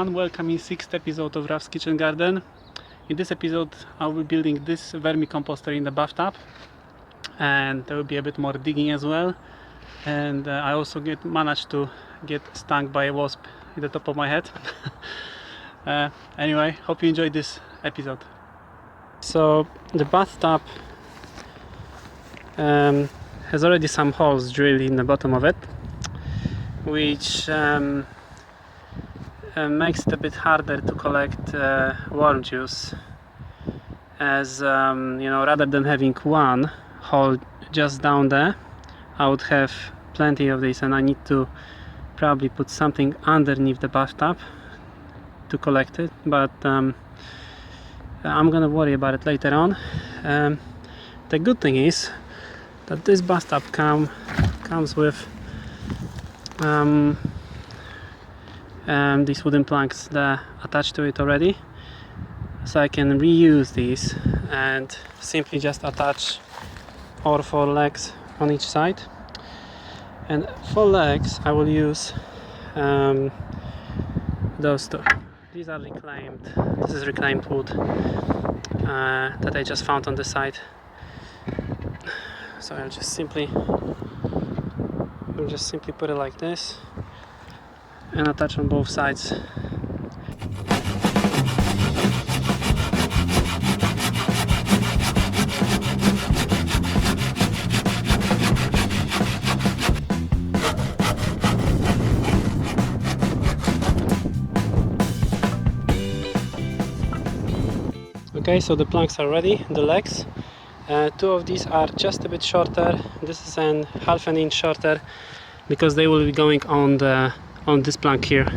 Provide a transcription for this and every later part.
everyone, welcome in 6th episode of Raf's Kitchen Garden. In this episode I will be building this vermicomposter in the bathtub, and there will be a bit more digging as well, and I also managed to get stung by a wasp in the top of my head. Anyway, hope you enjoyed this episode. So the bathtub has already some holes drilled in the bottom of it, which makes it a bit harder to collect worm juice, as rather than having one hole just down there, I would have plenty of this, and I need to probably put something underneath the bathtub to collect it, but I'm gonna worry about it later on. The good thing is that this bathtub comes with these wooden planks that are attached to it already, so I can reuse these and simply just attach all 4 legs on each side. And for legs I will use those two. These are reclaimed. This is reclaimed wood that I just found on the side. So I'll just simply put it like this and attach on both sides. Okay, so the planks are ready, the legs. 2 of these are just a bit shorter. This is half an inch shorter because they will be going on this plank here,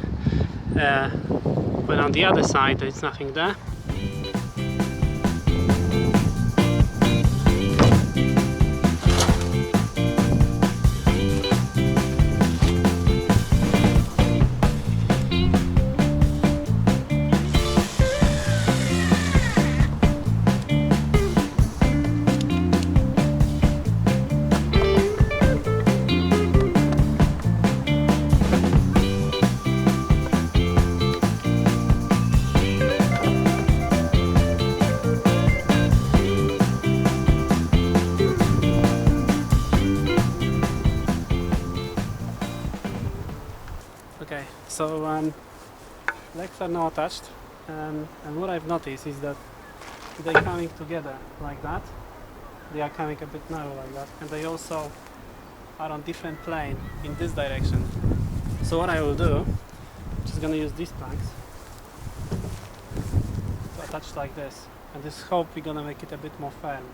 but on the other side there's nothing there. Okay, so legs are now attached, and what I've noticed is that they're coming together like that. They are coming a bit narrow like that, and they also are on different plane in this direction. So what I will do, I'm just gonna use these planks to attach like this, and this hope we're gonna make it a bit more firm.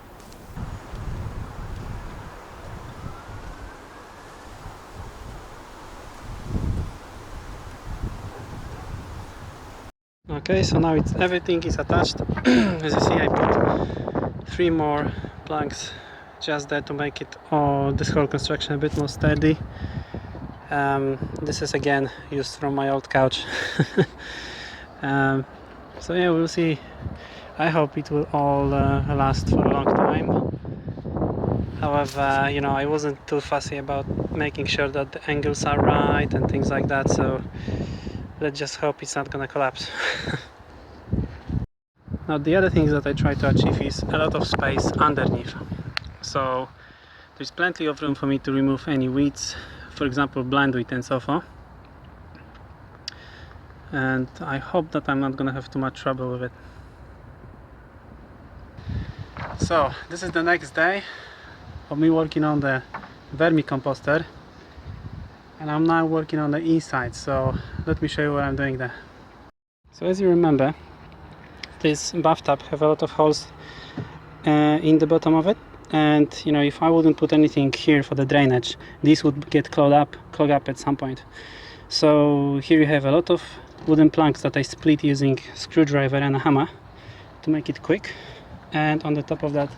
Okay, so now everything is attached. As you see, I put 3 more planks just there to make this whole construction a bit more sturdy. This is again used from my old couch. So yeah, we'll see. I hope it will all last for a long time. However, I wasn't too fussy about making sure that the angles are right and things like that, so let's just hope it's not gonna collapse. Now the other things that I try to achieve is a lot of space underneath, so there's plenty of room for me to remove any weeds, for example blindweed and so forth, and I hope that I'm not gonna have too much trouble with it. So this is the next day of me working on the vermicomposter, and I'm now working on the inside, so let me show you what I'm doing there. So as you remember, this bathtub have a lot of holes in the bottom of it, and if I wouldn't put anything here for the drainage, this would get clog up at some point. So here you have a lot of wooden planks that I split using screwdriver and a hammer to make it quick, and on the top of that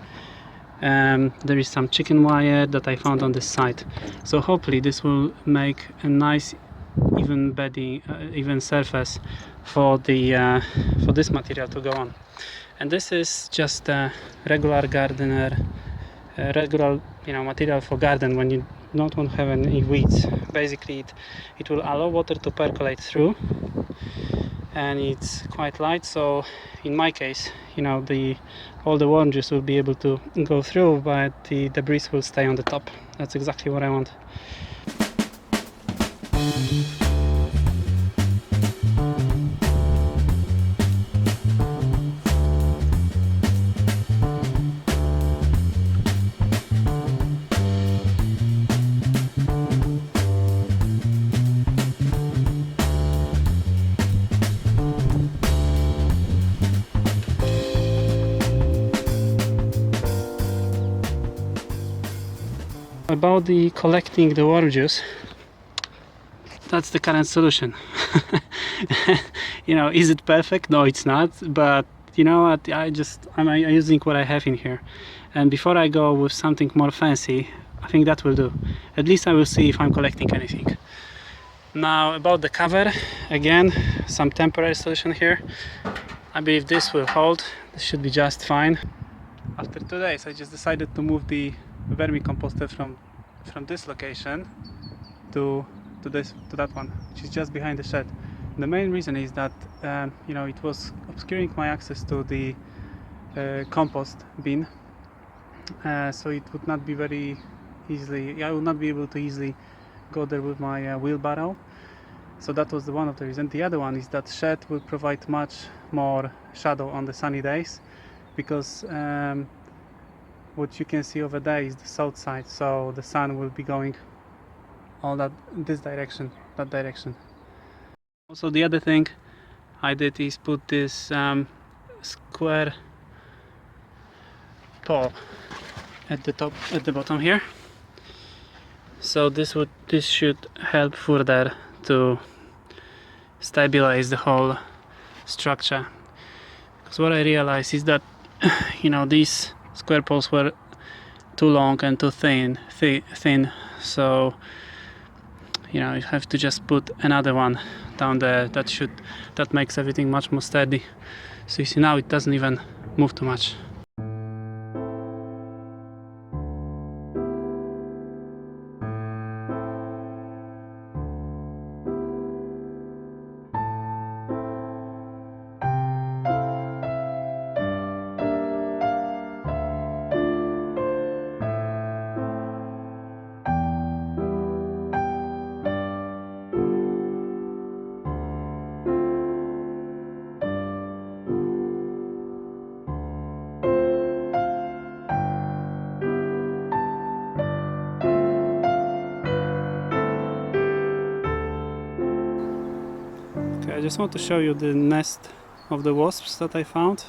there is some chicken wire that I found on this side. So hopefully this will make a nice even bedding, even surface for this material to go on. And this is just a regular material for garden when you don't want to have any weeds. Basically it will allow water to percolate through, and it's quite light, so in my case, you know, all the oranges will be able to go through, but the debris will stay on the top. That's exactly what I want. About the collecting the oranges, that's the current solution. You know, is it perfect? No, it's not, but you know what, I'm using what I have in here, and before I go with something more fancy, I think that will do. At least I will see if I'm collecting anything. Now about the cover, again, some temporary solution here. I believe this will hold. This should be just fine. After 2 days I just decided to move the vermicomposter from this location to that one, which is just behind the shed. The main reason is that you know, it was obscuring my access to the compost bin, so it would not be very easily, I would not be able to easily go there with my wheelbarrow. So that was one of the reasons. The other one is that shed will provide much more shadow on the sunny days, because what you can see over there is the south side, so the sun will be going all this direction, that direction. Also, the other thing I did is put this square pole at the bottom here, so this should help further to stabilize the whole structure. Because what I realized is that, you know, these square poles were too long and too thin, so you know, you have to just put another one down there that makes everything much more sturdy. So you see, now it doesn't even move too much. Okay, I just want to show you the nest of the wasps that I found,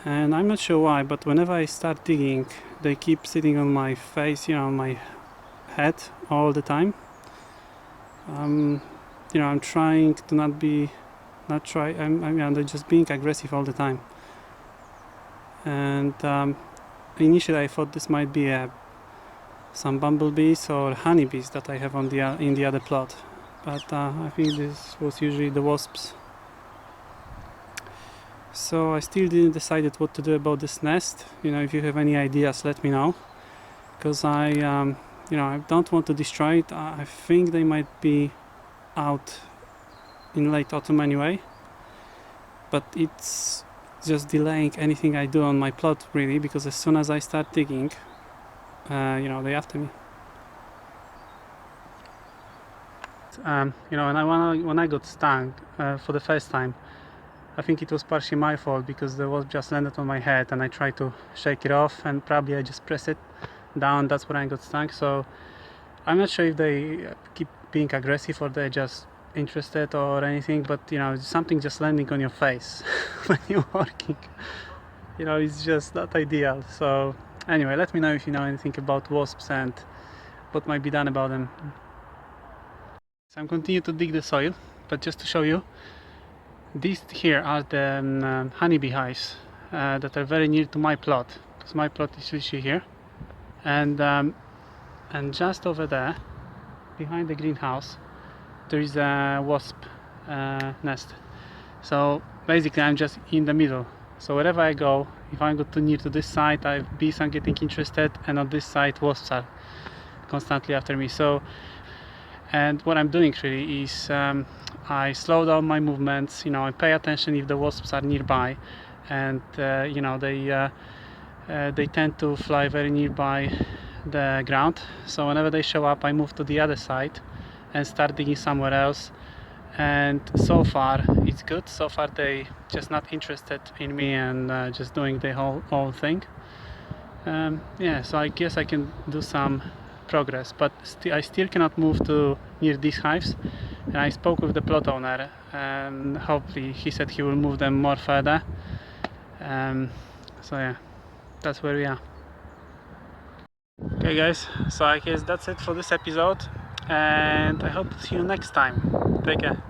and I'm not sure why, but whenever I start digging, they keep sitting on my face, you know, on my head all the time. You know, I'm trying to they're just being aggressive all the time, and initially I thought this might be some bumblebees or honeybees that I have on in the other plot, but I think this was usually the wasps. So I still didn't decide what to do about this nest. You know, if you have any ideas, let me know, because you know, I don't want to destroy it. I think they might be out in late autumn anyway, but it's just delaying anything I do on my plot, really, because as soon as I start digging, you know, they're after me. You know, and when I got stung for the first time, I think it was partially my fault, because the wasp just landed on my head and I tried to shake it off, and probably I just pressed it down. That's when I got stung. So I'm not sure if they keep being aggressive or they're just interested or anything, but you know, something just landing on your face when you're working, you know, it's just not ideal. So anyway, let me know if you know anything about wasps and what might be done about them. So I'm continuing to dig the soil, but just to show you, these here are the honeybee hives that are very near to my plot, because my plot is literally here, and just over there behind the greenhouse there is a wasp nest. So basically I'm just in the middle, so wherever I go, if I go too near to this side, bees are getting interested, and on this side wasps are constantly after me. So And what I'm doing really is I slow down my movements, you know, I pay attention if the wasps are nearby, and you know, they tend to fly very nearby the ground, so whenever they show up I move to the other side and start digging somewhere else. And so far it's good. So far they just not interested in me and just doing the whole thing. Yeah, so I guess I can do some progress, but I still cannot move to near these hives. And I spoke with the plot owner, and hopefully he said he will move them more further. So yeah, that's where we are. Okay guys, so I guess that's it for this episode, and I hope to see you next time. Take care.